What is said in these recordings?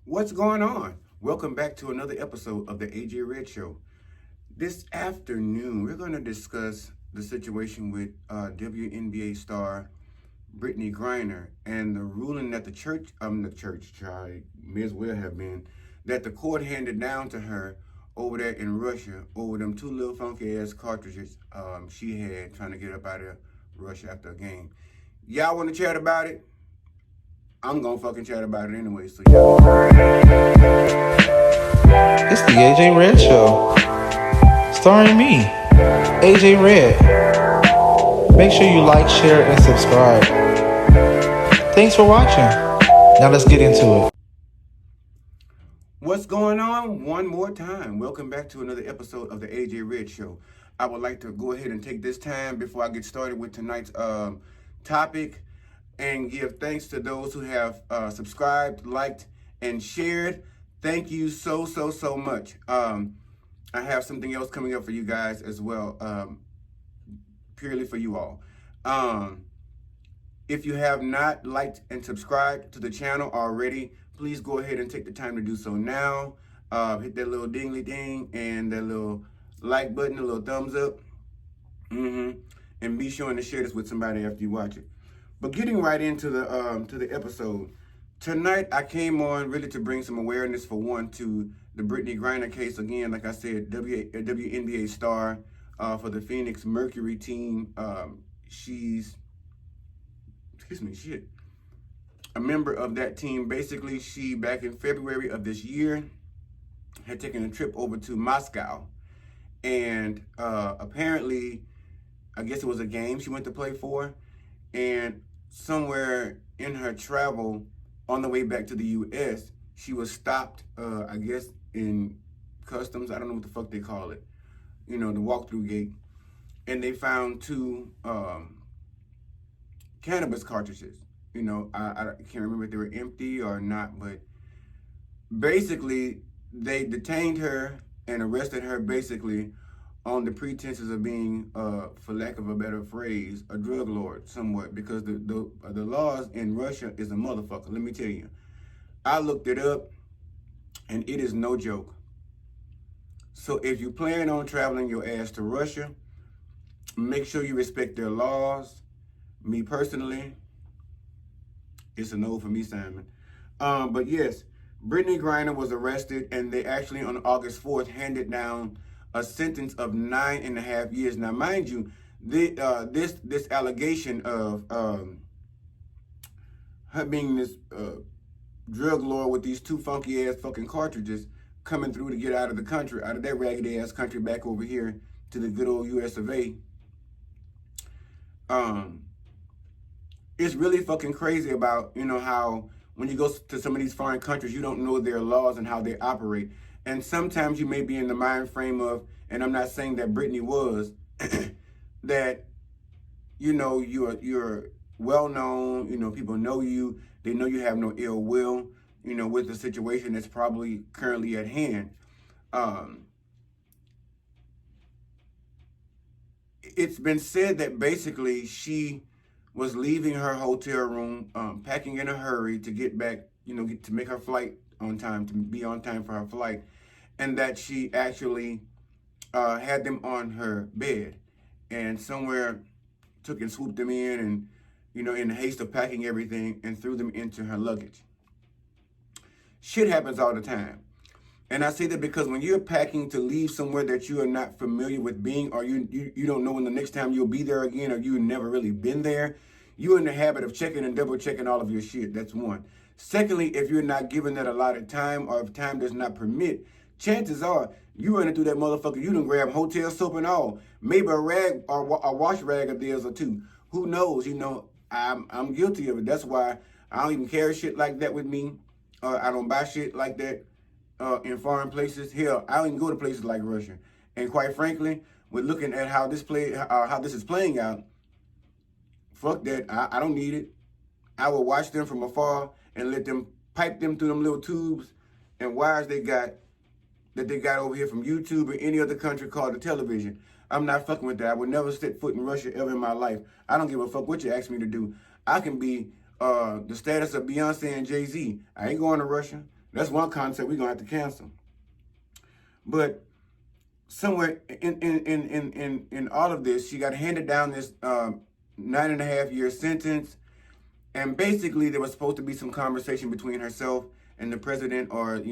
What's going on? Welcome back to another episode of the AJ Red Show. This afternoon, we're going to discuss the situation with WNBA star Brittany Griner and the ruling that may as well have been, that the court handed down to her over there in Russia over them two little funky ass cartridges she had trying to get up out of Russia after a game. Y'all want to chat about it? I'm gonna fucking chat about it anyway. So y'all. It's the AJ Red Show, starring me, AJ Red. Make sure you like, share, and subscribe. Thanks for watching. Now let's get into it. What's going on? One more time. Welcome back to another episode of the AJ Red Show. I would like to go ahead and take this time before I get started with tonight's topic and give thanks to those who have subscribed, liked, and shared. Thank you so much. I have something else coming up for you guys as well, purely for you all. If you have not liked and subscribed to the channel already, please go ahead and take the time to do so now. Hit that little dingly ding and that little like button, a little thumbs up. And be sure to share this with somebody after you watch it. But getting right into the episode, tonight I came on really to bring some awareness, for one, to the Brittany Griner case. Again, like I said, WNBA star for the Phoenix Mercury team. She's a member of that team. Basically, she, back in February of this year, had taken a trip over to Moscow. And apparently, I guess it was a game she went to play for. And somewhere in her travel, on the way back to the U.S., she was stopped, I guess, in customs. I don't know what the fuck they call it. You know, the walk-through gate. And they found two cannabis cartridges. You know, I can't remember if they were empty or not, but basically they detained her and arrested her basically on the pretenses of being, for lack of a better phrase, a drug lord somewhat, because the laws in Russia is a motherfucker. Let me tell you. I looked it up and it is no joke. So if you plan on traveling your ass to Russia, make sure you respect their laws. Me personally, it's a no for me, Simon. But yes, Brittany Griner was arrested, and they actually on August 4th handed down a sentence of 9.5 years. Now, mind you, this allegation of her being this drug lord with these two funky ass fucking cartridges coming through to get out of the country, out of that raggedy ass country, back over here to the good old US of A. It's really fucking crazy about, you know, how when you go to some of these foreign countries, you don't know their laws and how they operate. And sometimes you may be in the mind frame of, and I'm not saying that Brittany was, that, you know, you're well known, you know, people know you, they know you have no ill will, you know, with the situation that's probably currently at hand. It's been said that basically she was leaving her hotel room, packing in a hurry to get back, you know, to make her flight on time, to be on time for her flight, and that she actually had them on her bed, and somewhere took and swooped them in, and, you know, in the haste of packing everything, and threw them into her luggage. Shit happens all the time. And I say that because when you're packing to leave somewhere that you are not familiar with being, or you don't know when the next time you'll be there again, or you've never really been there, you're in the habit of checking and double checking all of your shit. That's one. Secondly, if you're not given that a lot of time, or if time does not permit, chances are you running through that motherfucker, you done grab hotel soap and all, maybe a rag or a wash rag of theirs or two. Who knows? You know, I'm guilty of it. That's why I don't even carry shit like that with me. I don't buy shit like that in foreign places. Hell, I don't even go to places like Russia. And quite frankly, with looking at how this is playing out, fuck that. I don't need it. I will watch them from afar and let them pipe them through them little tubes and wires they got over here from YouTube or any other country called the television. I'm not fucking with that. I would never set foot in Russia ever in my life. I don't give a fuck what you ask me to do. I can be the status of Beyonce and Jay-Z. I ain't going to Russia. That's one concept we're gonna have to cancel. But somewhere in all of this, she got handed down this 9.5-year sentence, and basically there was supposed to be some conversation between herself and the president, or of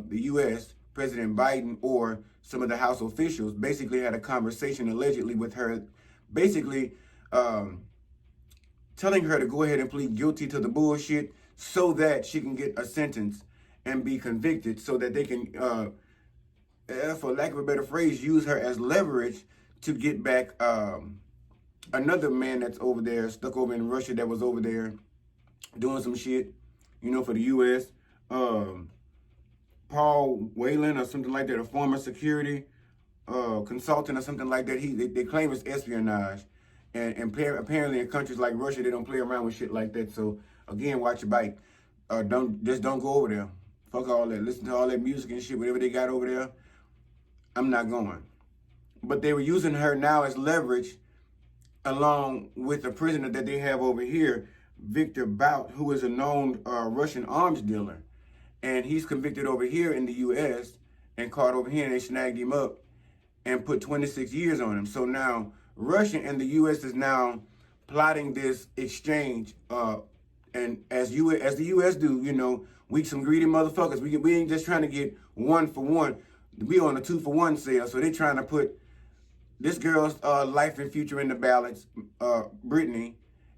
the U.S. President Biden, or some of the House officials. Basically had a conversation allegedly with her, basically telling her to go ahead and plead guilty to the bullshit so that she can get a sentence and be convicted, so that they can, for lack of a better phrase, use her as leverage to get back another man that's over there, stuck over in Russia, that was over there doing some shit, for the U.S. Paul Whelan or something like that, a former security consultant or something like that. They claim it's espionage. And apparently in countries like Russia, they don't play around with shit like that. So again, watch your bike. Don't go over there. Fuck all that. Listen to all that music and shit, whatever they got over there. I'm not going. But they were using her now as leverage, along with the prisoner that they have over here, Victor Bout, who is a known Russian arms dealer. And he's convicted over here in the U.S. and caught over here, and they snagged him up and put 26 years on him. So now Russia and the U.S. is now plotting this exchange. And as the U.S. do, we some greedy motherfuckers. We ain't just trying to get 1 for 1. We on a 2 for 1 sale. So they trying to put this girl's life and future in the balance, Brittany,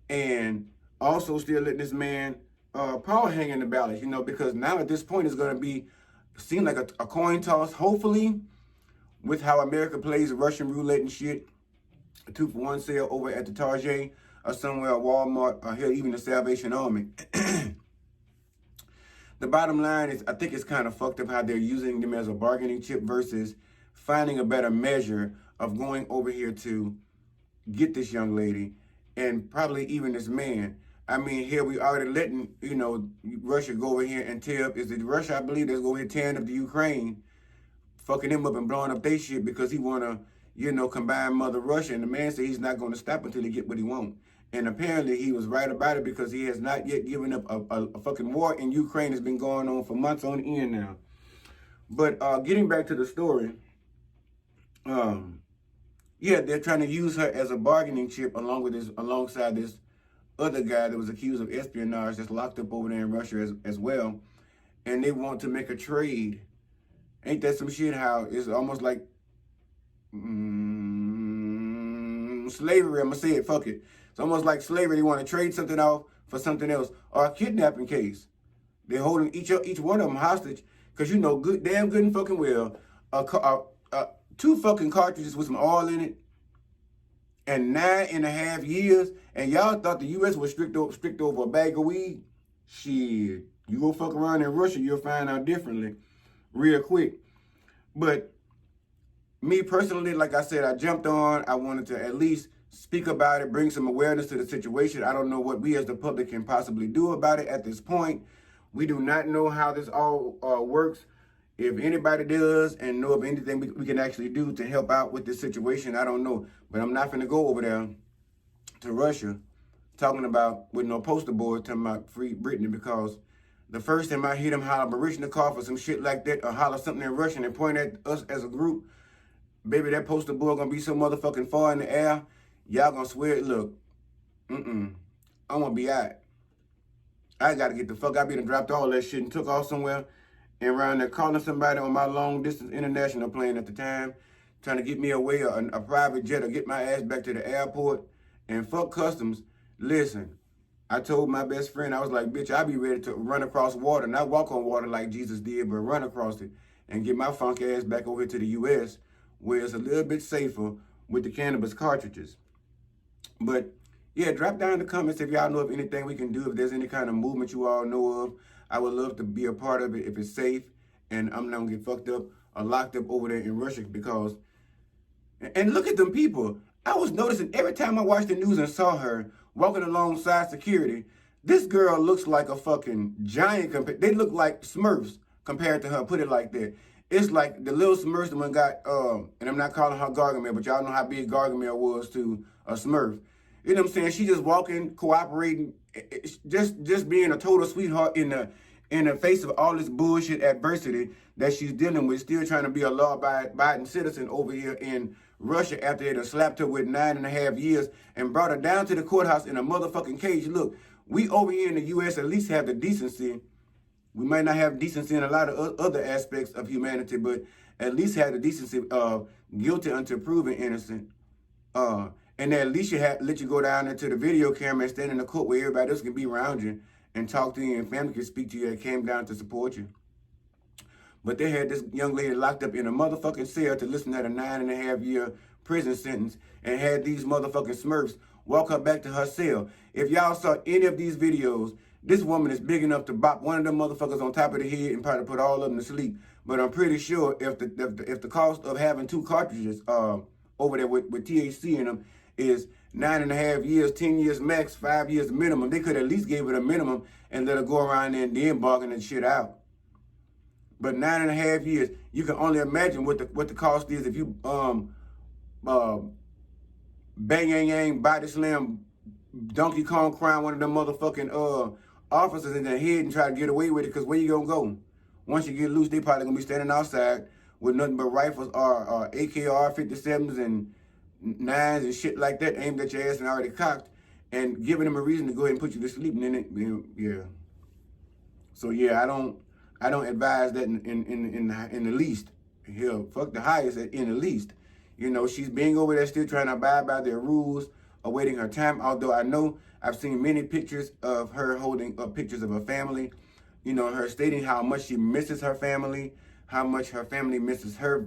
and also still letting this man Paul hang in the balance, because now at this point it's going to seem like a coin toss, hopefully, with how America plays Russian roulette and shit. A 2 for 1 sale over at the Target or somewhere, at Walmart, or hell, even the Salvation Army. The bottom line is, I think it's kind of fucked up how they're using them as a bargaining chip versus finding a better measure of going over here to get this young lady, and probably even this man. I mean, here we already letting, Russia go over here and tear up. Is it Russia, I believe, that's over here tearing up the Ukraine, fucking him up and blowing up their shit because he want to, combine Mother Russia. And the man said he's not going to stop until he get what he wants. And apparently he was right about it, because he has not yet given up a fucking war in Ukraine. Has been going on for months on end now. But getting back to the story, they're trying to use her as a bargaining chip alongside this other guy that was accused of espionage that's locked up over there in Russia as well. And they want to make a trade. Ain't that some shit, how it's almost like slavery? I'm going to say it, fuck it. It's almost like slavery. They want to trade something off for something else. Or a kidnapping case. They're holding each one of them hostage, because damn good and fucking well, 2 fucking cartridges with some oil in it, and 9.5 years, and y'all thought the U.S. was strict over a bag of weed? Shit, you go fuck around in Russia, you'll find out differently real quick. But me personally, like I said, I jumped on. I wanted to at least speak about it, bring some awareness to the situation. I don't know what we as the public can possibly do about it at this point. We do not know how this all works. If anybody does and know of anything we can actually do to help out with this situation, I don't know. But I'm not going to go over there to Russia talking about with no poster board talking about free Brittany, because the first time I hear them holler Barishnikov or some shit like that, or holler something in Russian and point at us as a group, baby, that poster board going to be so motherfucking far in the air, y'all going to swear, look, I'm going to be out. I got to get the fuck out. I been dropped all that shit and took off somewhere. And around there calling somebody on my long distance international plane at the time, trying to get me away, a private jet, or get my ass back to the airport. And fuck customs. Listen, I told my best friend, I was like, bitch, I be ready to run across water, not walk on water like Jesus did, but run across it and get my funk ass back over here to the U.S., where it's a little bit safer with the cannabis cartridges. But yeah, drop down in the comments if y'all know of anything we can do, if there's any kind of movement you all know of. I would love to be a part of it if it's safe and I'm not going to get fucked up or locked up over there in Russia, because... And look at them people. I was noticing every time I watched the news and saw her walking alongside security, this girl looks like a fucking giant. They look like Smurfs compared to her, put it like that. It's like the little Smurfs the one got, and I'm not calling her Gargamel, but y'all know how big Gargamel was to a Smurf. You know what I'm saying? She just walking, cooperating, just being a total sweetheart in in the face of all this bullshit adversity that she's dealing with, still trying to be a law-abiding citizen over here in Russia after they done slapped her with 9.5 years and brought her down to the courthouse in a motherfucking cage. Look, we over here in the U.S. at least have the decency. We might not have decency in a lot of other aspects of humanity, but at least have the decency of guilty until proven innocent. And at least let you go down into the video camera and stand in the court where everybody else can be around you and talk to you and family can speak to you and came down to support you. But they had this young lady locked up in a motherfucking cell to listen to a 9.5 year prison sentence and had these motherfucking Smurfs walk her back to her cell. If y'all saw any of these videos, this woman is big enough to bop one of them motherfuckers on top of the head and probably put all of them to sleep. But I'm pretty sure if the cost of having 2 cartridges over there with THC in them is 9.5 years, 10 years max, 5 years minimum, they could at least give it a minimum and let her go around there and then bargain and shit out. But 9.5 years, you can only imagine what the cost is if you bang body slam Donkey Kong crown one of them motherfucking officers in their head and try to get away with it, because where you gonna go? Once you get loose, they probably gonna be standing outside with nothing but rifles or AKR-57s and 9s and shit like that aimed at your ass and already cocked and giving them a reason to go ahead and put you to sleep. And then yeah. So yeah, I don't advise that in the least. Hell, fuck the highest in the least. You know, she's being over there still trying to abide by their rules, awaiting her time. Although I know I've seen many pictures of her holding up pictures of her family. You know, her stating how much she misses her family, how much her family misses her,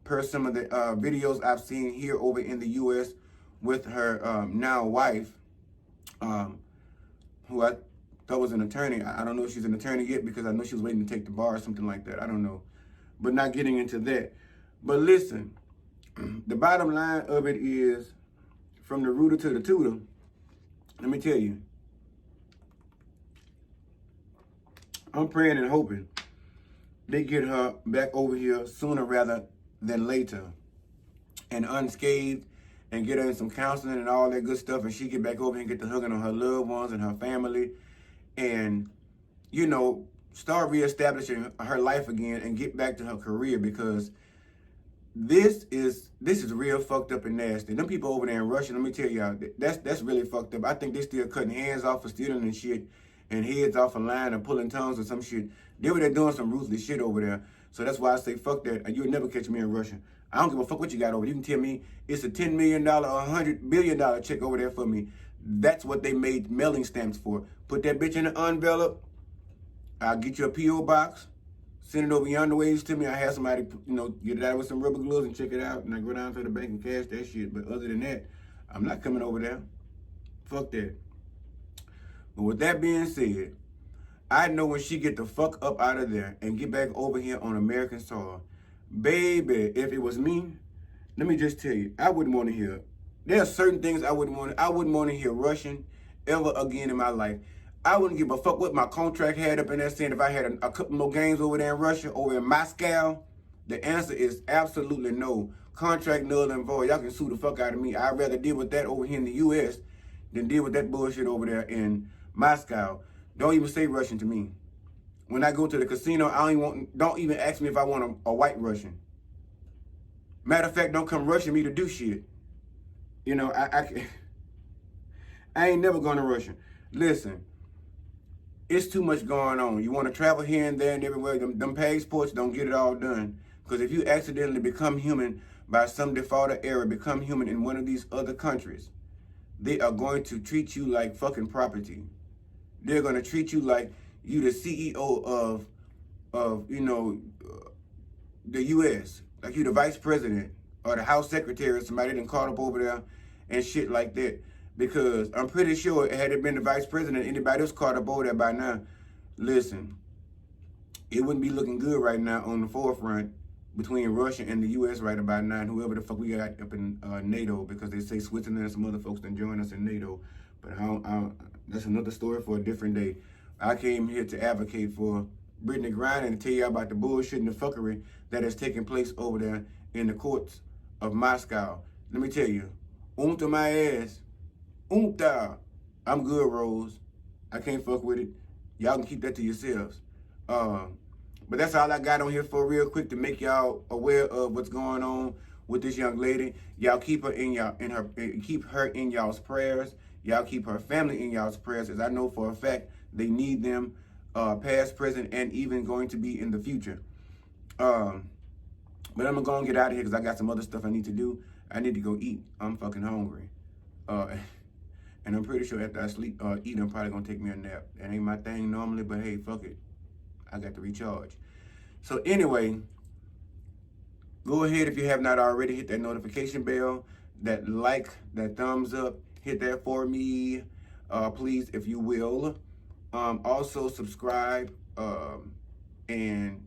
per some of the videos I've seen here over in the U.S. with her now wife, who I thought was an attorney. I don't know if she's an attorney yet, because I know she was waiting to take the bar or something like that. I don't know. But not getting into that. But listen, the bottom line of it is, from the rooter to the tutor, let me tell you, I'm praying and hoping they get her back over here sooner rather than later and unscathed, and get her in some counseling and all that good stuff, and she get back over here and get to hugging on her loved ones and her family and, you know, start reestablishing her life again and get back to her career, because this is real fucked up and nasty. Them people over there in Russia, let me tell y'all, that's really fucked up. I think they still cutting hands off for stealing and shit, and heads off a line and pulling tongues or some shit. They were there doing some ruthless shit over there. So that's why I say fuck that. You'll never catch me in Russia. I don't give a fuck what you got over there. You can tell me it's a $10 million or $100 billion check over there for me. That's what they made mailing stamps for. Put that bitch in an envelope. I'll get you a P.O. box. Send it over yonder ways to me. I have somebody, you know, get it out with some rubber gloves and check it out. And I go down to the bank and cash that shit. But other than that, I'm not coming over there. Fuck that. But with that being said, I know when she get the fuck up out of there and get back over here on American soil, baby, if it was me, let me just tell you, I wouldn't want to hear. There are certain things I wouldn't want to hear Russian ever again in my life. I wouldn't give a fuck what my contract had up in there saying if I had a couple more games over there in Russia, over in Moscow. The answer is absolutely no. Contract null and void. Y'all can sue the fuck out of me. I'd rather deal with that over here in the U.S. than deal with that bullshit over there in Moscow. Don't even say Russian to me. When I go to the casino, don't even ask me if I want a white Russian. Matter of fact, don't come rushing me to do shit. You know, I ain't never going to Russia. Listen, it's too much going on. You want to travel here and there and everywhere. Them passports don't get it all done. Because if you accidentally become human by some default or error, become human in one of these other countries, they are going to treat you like fucking property. They're going to treat you like you the CEO of you know, the U.S. Like you the vice president or the house secretary or somebody done caught up over there and shit like that. Because I'm pretty sure had it been the vice president, anybody else caught up over there by now, listen, it wouldn't be looking good right now on the forefront between Russia and the U.S. right about now, and whoever the fuck we got up in NATO, because they say Switzerland and some other folks done join us in NATO. But that's another story for a different day. I came here to advocate for Brittany Griner and tell you about the bullshit and the fuckery that has taken place over there in the courts of Moscow. Let me tell you, to my ass. I'm good, Rose. I can't fuck with it. Y'all can keep that to yourselves. But that's all I got on here for real quick to make y'all aware of what's going on with this young lady. Y'all keep her keep her in y'all's prayers. Y'all keep her family in y'all's prayers, as I know for a fact they need them, past, present, and even going to be in the future. But I'm gonna go and get out of here because I got some other stuff I need to do. I need to go eat. I'm fucking hungry. And I'm pretty sure after I eat, I'm probably gonna take me a nap. That ain't my thing normally, but hey, fuck it. I got to recharge. So anyway, go ahead if you have not already, hit that notification bell, that like, that thumbs up, hit that for me, please, if you will. Also subscribe, and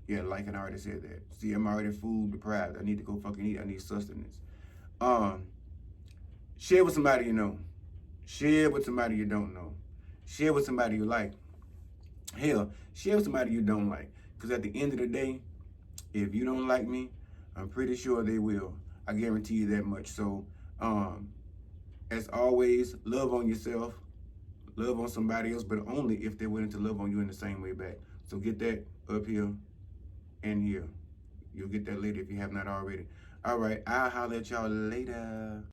yeah, like, and I already said that. See, I'm already food deprived. I need to go fucking eat. I need sustenance. Share with somebody you know. Share with somebody you don't know. Share with somebody you like. Hell, share with somebody you don't like. Because at the end of the day, if you don't like me, I'm pretty sure they will. I guarantee you that much. So, as always, love on yourself. Love on somebody else, but only if they're willing to love on you in the same way back. So get that up here and here. You'll get that later if you have not already. All right, I'll holler at y'all later.